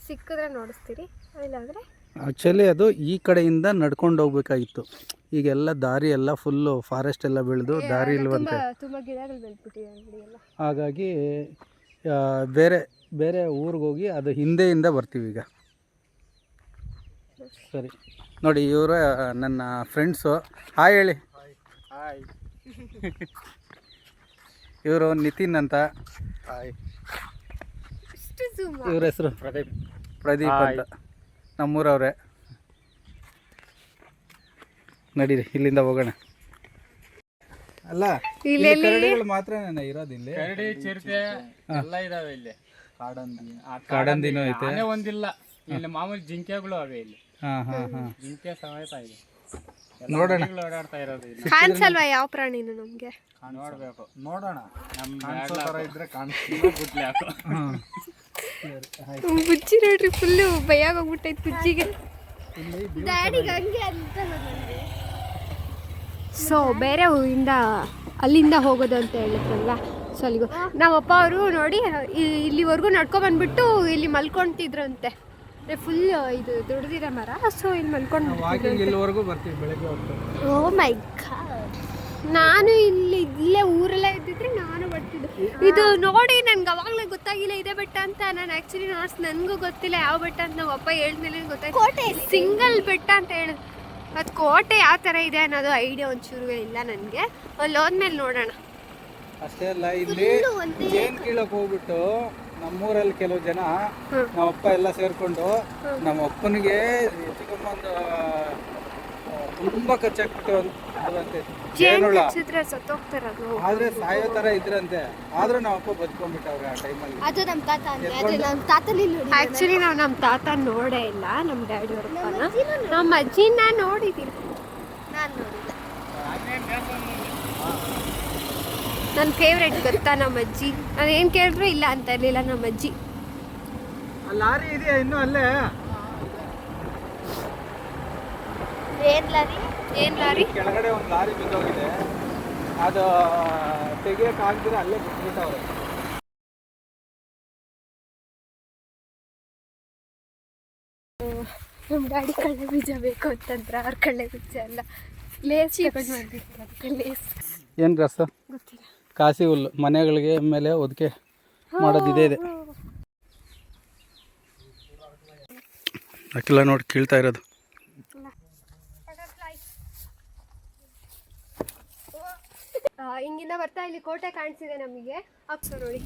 ಸಿಕ್ಕಿದ್ರೆ ನೋಡಿಸ್ತೀರಿ, ಇಲ್ಲಾಂದರೆ ಆ್ಯಕ್ಚುಲಿ ಅದು ಈ ಕಡೆಯಿಂದ ನಡ್ಕೊಂಡು ಹೋಗ್ಬೇಕಾಗಿತ್ತು. ಈಗೆಲ್ಲ ದಾರಿ ಎಲ್ಲ ಫುಲ್ಲು ಫಾರೆಸ್ಟ್ ಎಲ್ಲ ಬೆಳೆದು ದಾರಿ ಇಲ್ವಂತೆ. ತುಂಬ ಗಿಡಗಳು ಬೆಳೆದ್ಬಿಟ್ಟಿದೆ ಅಂಗಡಿ ಎಲ್ಲ. ಹಾಗಾಗಿ ಬೇರೆ ಬೇರೆ ಊರಿಗೆ ಹೋಗಿ ಅದು ಹಿಂದೆಯಿಂದ ಬರ್ತೀವಿ ಈಗ. ಸರಿ ನೋಡಿ, ಇವರು ನನ್ನ ಫ್ರೆಂಡ್ಸು. ಹಾಯ್ ಹೇಳಿ. ಹಾಯ್. ಇವರು ನಿತಿನ್ ಅಂತ. ಹಾಯ್. ಇವ್ರ ಹೆಸರು ಪ್ರದೀಪ್ ಅಂತ, ನಮ್ಮೂರವ್ರೆ. ನಡೀರಿ ಇಲ್ಲಿಂದ ಹೋಗೋಣ. ಅಲ್ಲ ಕರಡಿಗಳು ಮಾತ್ರ ಇರೋದಿಲ್ಲ, ಕರಡಿ ಚಿರತೆ ಎಲ್ಲ ಇದಾವೆ ಇಲ್ಲಿ. ಕಾಡಂದಿನೂ ಐತೆ. ಆನೆ ಒಂದಿಲ್ಲ ಇಲ್ಲಿ, ಮಾಮೂಲಿ ಜಿಂಕೆಗಳು ಅವೆ ಇಲ್ಲಿ. ಜಿಂಕೆ ಸಮೇತ ಇದೆ. ನೋಡೋಣ, ಓಡಾಡ್ತಾ ಇರೋದು ಇಲ್ಲಿ. ಕಾಣಿಸಲ್ವಾ ಯಾವ ಪ್ರಾಣಿನೂ ನಮಗೆ? ನೋಡ್ಬೇಕು, ನೋಡೋಣ. ಇದ್ರೆ ಕಾಣಿಸ್ತೀವಿ. ಗುಡ್ಲೆ ಹಾಕು. ಬುಜ್ಜಿ ನೋಡ್ರಿ, ಫುಲ್ಲು ಭಯ ಆಗೋಗ್ಬಿಟ್ಟೈತೆ ಬುಜ್ಜಿಗೆ. ಸೊ ಬೇರೆ ಊರಿಂದ ಅಲ್ಲಿಂದ ಹೋಗೋದು ಅಂತ ಹೇಳಿದ್ರಲ್ವ, ಸೊ ಅಲ್ಲಿಗೂ ನಮ್ಮಪ್ಪ ಅವರು ನೋಡಿ ಇಲ್ಲಿವರೆಗೂ ನಡ್ಕೊಬಂದ್ಬಿಟ್ಟು ಇಲ್ಲಿ ಮಲ್ಕೊತಿದ್ರಂತೆ. ಫುಲ್ ಇದು ದುಡ್ದಿರೋ ಮರ, ಸೊ ಇಲ್ಲಿ ಮಲ್ಕೊಂಡು. ಇಲ್ಲಿವರೆಗೂ ಬರ್ತೀವಿ ಬೆಳಗ್ಗೆ ಹೊತ್ತು. ಓ ಮೈ ಗಾಡ್, ನಾನು ಇಲ್ಲೇ ಊರಲ್ಲೇ ಇದ್ದಿದ್ರೆ ನಾನು ಬರ್ತಿದ್ದೆ. ಇದು ನೋಡಿ ನನ್ಗೆ ಅವಾಗಲೇ ಗೊತ್ತಾಗಿಲ್ಲ ಇದೇ ಬೆಟ್ಟ ಅಂತ. ನಾನು ಆ್ಯಕ್ಚುಲಿ ನನಗೂ ಗೊತ್ತಿಲ್ಲ ಯಾವ ಬೆಟ್ಟ ಅಂತ. ನಮ್ಮ ಅಪ್ಪ ಹೇಳಿದ್ಮೇಲೆ ಗೊತ್ತಾಯ್ತು ಕೋಟೆ ಸಿಂಗಲ್ ಬೆಟ್ಟ ಅಂತ ಹೇಳಿ. ಅದು ಕೋಟೆ ಯಾವ ಥರ ಇದೆ ಅನ್ನೋದು ಐಡಿಯಾ ಒಂಚೂರು ಇಲ್ಲ ನನಗೆ. ಅಲ್ಲಿ ಹೋದ್ಮೇಲೆ ನೋಡೋಣ. ಅಷ್ಟೇ ಅಲ್ಲ, ಇಲ್ಲಿ ಏನ್ ಕೀಳಕ್ ಹೋಗ್ಬಿಟ್ಟು ನಮ್ಮೂರಲ್ಲಿ ಕೆಲವು ಜನ ನಮ್ಮಪ್ಪ ಎಲ್ಲ ಸೇರ್ಕೊಂಡು ನಮ್ಮ ಅಪ್ಪನಿಗೆ ಹೆಚ್ಚಿಗೊಂದು ತುಂಬಾ ಖರ್ಚಾಗ್ಬಿಟ್ಟು ಜೇನುಳ ಆದ್ರೆ ಸಾಯೋ ತರ ಇದ್ರಂತೆ. ಆದ್ರೂ ನಮ್ಮಪ್ಪ ಬದುಕೊಂಡ್ಬಿಟ್ಟವ್ರೆ ಆ ಟೈಮಲ್ಲಿ. ಅದು ನಮ್ಮ ತಾತ ಅಂದ್ರೆ, ಆದ್ರೆ ನಮ್ಮ ತಾತನೇ ನೋಡಿ. ಆ್ಯಕ್ಚುಲಿ ನಾವು ನಮ್ಮ ತಾತ ನೋಡೇ ಇಲ್ಲ, ನಮ್ಮ ಡ್ಯಾಡಿ ಅವ್ರಪ್ಪನ. ನಮ್ಮ ಅಜ್ಜಿನ ನೋಡಿದ್ದೀನಿ, ನಾನು ನೋಡಿಲ್ಲ. ನನ್ನ ಫೇವ್ರೆಟ್ ಗೊತ್ತಾ ನಮ್ಮ ಅಜ್ಜಿ. ನಾನು ಏನು ಕೇಳಿದ್ರು ಇಲ್ಲ ಅಂತ ಇರಲಿಲ್ಲ ನಮ್ಮ ಅಜ್ಜಿ. ಲಾರಿ ಇದೆಯಾ ಇನ್ನು ಅಲ್ಲೇ? ಏನ್ ಲಾರಿ? ಏನು ಲಾರಿ? ಕೆಳಗಡೆ ಒಂದು ಲಾರಿ ಬಿದ್ದೋಗಿದೆ, ಅದು ತೆಗಿಯಕ್ಕೆ ಆಗ್ದಿರ ಅಲ್ಲೇ ಬಿಟ್ಬಿಟ್ಟವ್ರೆ. ನಮ್ಮ ಡ್ಯಾಡಿ ಕಳ್ಳೆ ಬೀಜ ಬೇಕು ಅಂತಂದ್ರೆ ಅವ್ರ ಕಳ್ಳೆ ಬೀಜ ಅಲ್ಲ, ಲೇಸ್ ಮಾಡಿರ್ತಾರೆ. ಲೇಸ್ ಏನು ರಸ? ಗೊತ್ತಿಲ್ಲ. ಕಾಸಿ ಹುಲ್ಲು ಮನೆಗಳಿಗೆ ಮೇಲೆ ಒದಕೆ ಮಾಡೋದು ಇದೇ ಇದೆ. ಅಕ್ಕಿಲ್ಲ ನೋಡಿ ಕೀಳ್ತಾ ಇರೋದು. ಹಿಂಗಿಂದ ಬರ್ತಾ ಇಲ್ಲಿ ಕೋಟೆ ಕಾಣಿಸಿದೆ ನಮಗೆ. ಅಕ್ಷರ ನೋಡಿ.